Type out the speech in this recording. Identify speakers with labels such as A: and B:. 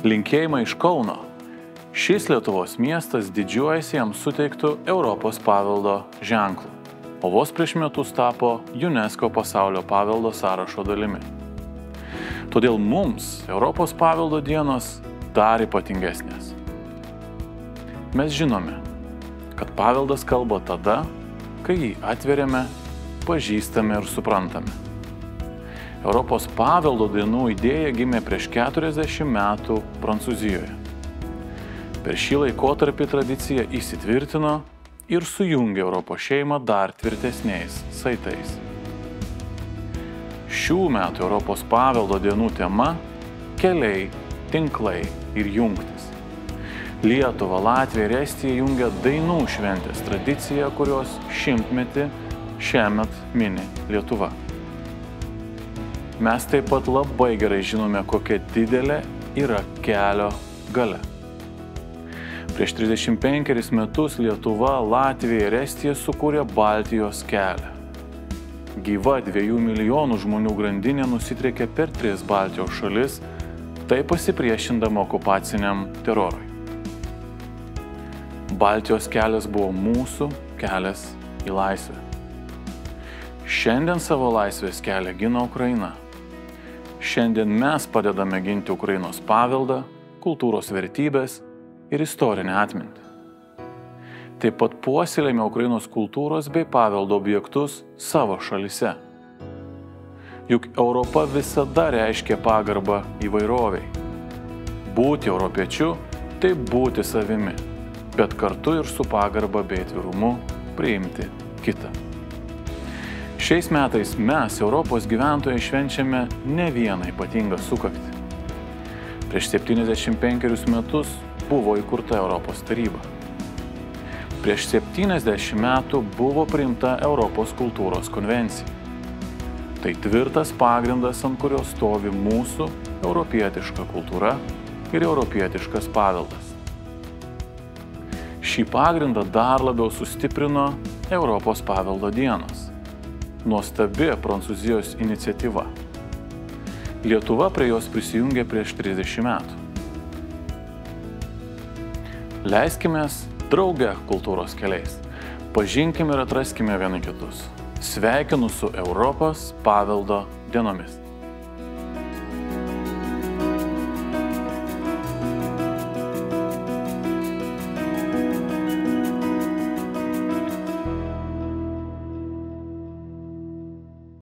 A: Linkėjimai iš Kauno. Šis Lietuvos miestas didžiuojasi jam suteiktų Europos paveldo ženklų, o vos prieš metus tapo UNESCO pasaulio paveldo sąrašo dalimi. Todėl mums Europos paveldo dienos dar ypatingesnės. Mes žinome, kad paveldas kalba tada, kai jį atveriame, pažįstame ir suprantame. Europos paveldo dienų idėja gimė prieš 40 metų Prancūzijoje. Per šį laikotarpį tradicija įsitvirtino ir sujungė Europos šeimą dar tvirtesniais saitais. Šių metų Europos paveldo dienų tema – keliai, tinklai ir jungtis. Lietuvą, Latviją ir Estiją jungia dainų šventės tradicija, kurios 100-metį šiemet mini Lietuva. Mes taip pat labai gerai žinome, kokia didelė yra kelio galia. Prieš 35 metus Lietuva, Latvija ir Estija sukūrė Baltijos kelią. Gyva 2 milijonų žmonių grandinė nusitriekė per 3 Baltijos šalis, tai pasipriešindama okupaciniam terorui. Baltijos kelias buvo mūsų kelias į laisvę. Šiandien savo laisvės kelią gina Ukraina. Šiandien mes padedame ginti Ukrainos paveldą, kultūros vertybės ir istorinę atmintį. Taip pat puoselėjame Ukrainos kultūros bei paveldo objektus savo šalyse. Juk Europa visada reiškia pagarbą įvairoviai. Būti europiečiu – tai būti savimi, bet kartu ir su pagarba bei atvirumu priimti kitą. Šiais metais mes, Europos gyventojai, švenčiame ne vieną ypatingą sukaktį. Prieš 75 metus buvo įkurta Europos taryba. Prieš 70 metų buvo priimta Europos kultūros konvencija. Tai tvirtas pagrindas, ant kurio stovi mūsų europietiška kultūra ir europietiškas paveldas. Šį pagrindą dar labiau sustiprino Europos paveldo dienos. Nuostabi Prancūzijos iniciatyva. Lietuva prie jos prisijungė prieš 30 metų. Leiskimės drauge kultūros keliais. Pažinkime ir atraskime vieni kitus. Sveikinu su Europos paveldo dienomis.